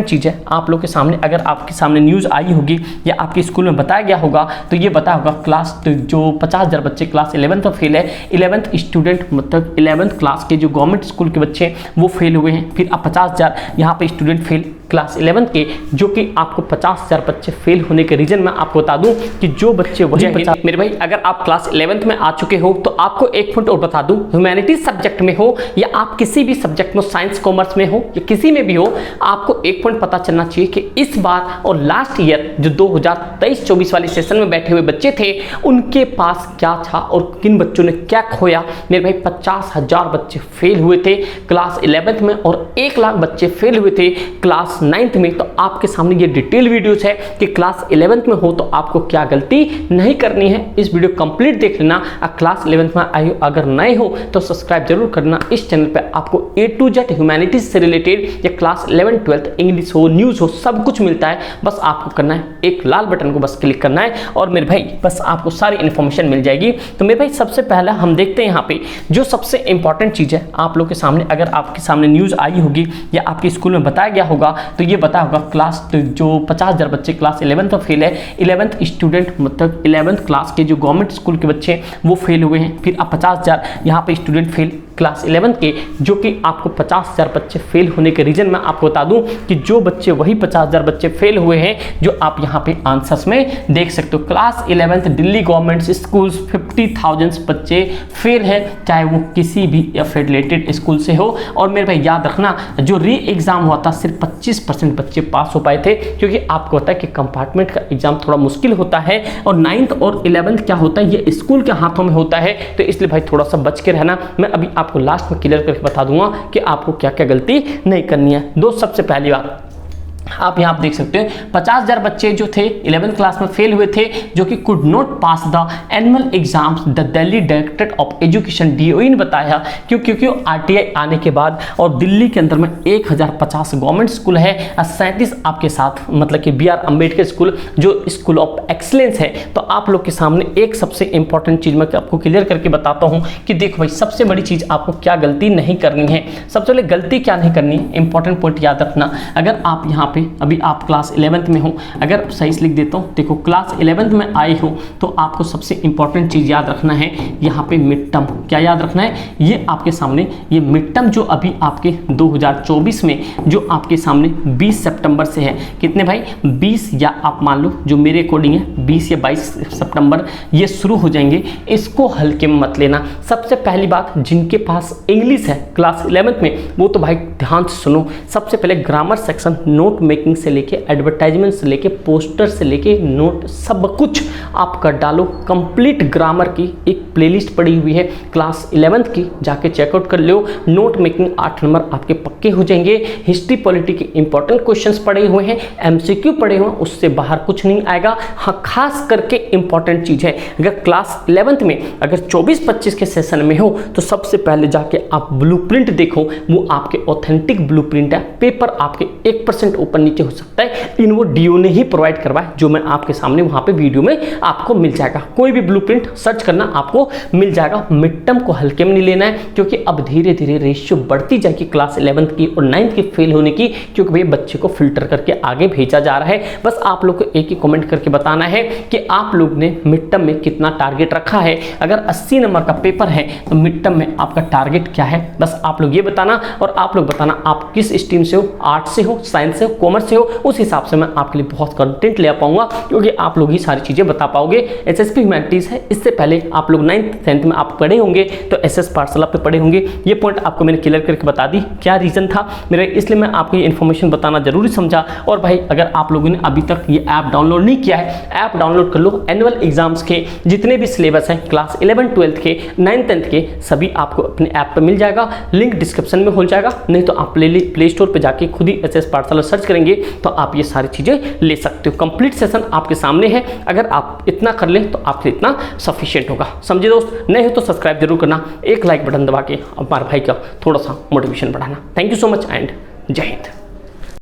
चीज़ है आप लोग के सामने, अगर आपके सामने न्यूज़ आई होगी या आपके स्कूल में बताया गया होगा तो ये बताया होगा क्लास जो 50,000 बच्चे क्लास 11th में फेल है, 11th स्टूडेंट मतलब 11th क्लास के जो गवर्नमेंट स्कूल के बच्चे वो फेल हुए हैं। फिर अब 50,000 यहाँ पे स्टूडेंट फेल क्लास 11th के, जो कि आपको 50,000 बच्चे फेल होने के रीजन मैं आपको बता दूं कि जो बच्चे वही मेरे भाई, अगर आप क्लास 11th में आ चुके हो तो आपको एक पॉइंट और बता दूं, ह्यूमैनिटीज सब्जेक्ट में हो या आप किसी भी सब्जेक्ट में, साइंस कॉमर्स में हो या किसी में भी हो, आपको एक पॉइंट पता चलना चाहिए कि इस बार और लास्ट ईयर जो 2023-24 वाले सेशन में बैठे हुए बच्चे थे उनके पास क्या था और किन बच्चों ने क्या खोया। मेरे भाई 50,000 बच्चे फेल हुए थे क्लास 11th में और 1 लाख बच्चे फेल हुए थे क्लास 9th में। तो आपके सामने ये डिटेल वीडियोस है कि क्लास 11th में हो तो आपको क्या गलती नहीं करनी है। इस वीडियो कंप्लीट देख लेना। क्लास 11th में आए हो, अगर नए हो तो सब्सक्राइब जरूर करना। इस चैनल पे आपको A to Z ह्यूमैनिटीज से रिलेटेड या क्लास 11 12 इंग्लिश हो, न्यूज़ हो, सब कुछ मिलता है। बस आपको करना है एक लाल बटन को बस क्लिक करना है और मेरे भाई बस आपको सारी इन्फॉर्मेशन मिल जाएगी। तो मेरे भाई सबसे पहला हम देखते हैं यहाँ पे जो सबसे इंपॉर्टेंट चीज़ है आप लोग के सामने, अगर आपके सामने न्यूज़ आई होगी या आपके स्कूल में बताया गया होगा तो ये बताया होगा क्लास जो 50,000 बच्चे क्लास 11th में फेल है, 11th स्टूडेंट मतलब 11th क्लास के जो गवर्नमेंट स्कूल के बच्चे वो फेल हुए हैं। फिर अब 50,000 यहाँ पे स्टूडेंट फेल क्लास 11th के, जो कि आपको 50,000 बच्चे फेल होने के रीजन मैं आपको बता दूं कि जो बच्चे वही 50,000 बच्चे फेल हुए हैं जो आप यहाँ पे आंसर्स में देख सकते हो। Class 11th Delhi government schools 50,000 बच्चे फेल है, चाहे वो किसी भी एफिलिएटेड स्कूल से हो। और मेरे भाई याद रखना, जो री एग्जाम हुआ था सिर्फ 25% बच्चे पास हो पाए थे, क्योंकि आपको पता है कि कंपार्टमेंट का एग्जाम थोड़ा मुश्किल होता है और 9th और 11th क्या होता है ये स्कूल के हाथों में होता है, तो इसलिए भाई थोड़ा सा बच के रहना। मैं अभी आपको लास्ट में क्लियर करके बता दूंगा कि आपको क्या क्या गलती नहीं करनी है। दोस्त सबसे पहली बात आप यहाँ देख सकते हैं 50,000 बच्चे जो थे 11th क्लास में फेल हुए थे, जो कि could not pass the annual exams. The Delhi directorate of education DOE ने बताया क्योंकि RTI आने के बाद और दिल्ली के अंदर में 1050 गवर्नमेंट स्कूल है, 37 आपके साथ मतलब कि BR अम्बेडकर स्कूल जो स्कूल ऑफ एक्सीलेंस है। तो आप लोग के सामने एक सबसे इंपॉर्टेंट चीज़ मैं आपको क्लियर करके बताता हूँ कि देखो भाई सबसे बड़ी चीज़ आपको क्या गलती नहीं करनी है। सबसे पहले गलती क्या नहीं करनी है, इंपॉर्टेंट पॉइंट याद रखना। अगर आप यहाँ अभी आप क्लास 11th में हो, अगर सही से लिख देता हूँ, देखो क्लास 11th में आए हो तो आपको सबसे इंपॉर्टेंट चीज़ याद रखना है यहाँ पे मिड टर्म। क्या याद रखना है, ये आपके सामने ये मिड टर्म जो अभी आपके 2024 में जो आपके सामने 20 सितंबर से है, कितने भाई 20 या आप मान लो जो मेरे अकॉर्डिंग है 20 या 22 सितंबर ये शुरू हो जाएंगे। इसको हल्के में मत लेना। सबसे पहली बात, जिनके पास इंग्लिश है क्लास 11th में वो तो भाई ध्यान से सुनो। सबसे पहले ग्रामर सेक्शन, नोट मेकिंग से लेके एडवर्टाइजमेंट से लेके पोस्टर से लेके नोट सब कुछ आप कर डालो। कंप्लीट ग्रामर की एक प्लेलिस्ट पड़ी हुई है क्लास 11th की, जाके चेकआउट कर लो। नोट मेकिंग 8 नंबर आपके पक्के हो जाएंगे। हिस्ट्री पॉलिटी के इंपॉर्टेंट क्वेश्चंस पड़े हुए हैं, MCQ पड़े हुए हैं, उससे बाहर कुछ नहीं आएगा। हाँ खास करके इंपॉर्टेंट चीज है, अगर क्लास 11th में अगर 24-25 के सेशन में हो तो सबसे पहले जाके आप ब्लूप्रिंट देखो, वो आपके ऑथेंटिक ब्लूप्रिंट है। पेपर आपके 1% ऊपर नीचे हो सकता है, इन वो DO ने ही प्रोवाइड करवाया, जो मैं आपके सामने वहां पे वीडियो में आपको मिल जाएगा। कोई भी ब्लूप्रिंट सर्च करना आपको मिल जाएगा। मिड टर्म को हल्के में नहीं लेना है, क्योंकि अब धीरे धीरे रेशियो बढ़ती जाएगी क्लास 11th की और 9th की फेल होने की, क्योंकि भाई बच्चे को फिल्टर करके आगे भेजा जा रहा है। बस आप लोग को एक ही कमेंट करके बताना है कि आप लोग ने मिड टर्म में कितना टारगेट रखा है। अगर 80 नंबर का पेपर है तो मिड टर्म में आपका टारगेट क्या है, बस आप लोग ये बताना। और आप लोग बताना आप किस स्ट्रीम से हो, आर्ट्स से हो, साइंस से हो, कॉमर्स से हो, उस हिसाब से मैं आपके लिए बहुत कंटेंट ले पाऊंगा, क्योंकि आप लोग ही सारी चीजें बता पाओगे। SSP ह्यूमैनिटीज है, इससे पहले आप लोग 9th 10th में आप पढ़े होंगे तो SS पाठशाला पे पढ़े होंगे। ये पॉइंट आपको मैंने क्लियर करके बता दी क्या रीजन था मेरा, इसलिए मैं आपको ये इन्फॉर्मेशन बताना जरूरी समझा। और भाई अगर आप लोगों ने अभी तक ये ऐप डाउनलोड नहीं किया है, ऐप डाउनलोड कर लो। एनुअल एग्जाम्स के जितने भी सिलेबस हैं क्लास 11 12 के 9 10th के सभी आपको अपने ऐप पर मिल जाएगा। लिंक डिस्क्रिप्शन में हो जाएगा, नहीं तो आप प्ले स्टोर पर जाके खुद ही SS पाठशाला सर्च करेंगे तो आप ये सारी चीजें ले सकते हो। कंप्लीट सेशन आपके सामने है, अगर आप इतना कर ले तो आपके इतना सफिशिएंट होगा। समझे दोस्त, नहीं हो तो सब्सक्राइब जरूर करना, एक लाइक बटन दबा के हमारे भाई का थोड़ा सा मोटिवेशन बढ़ाना। Thank you so much and जय हिंद।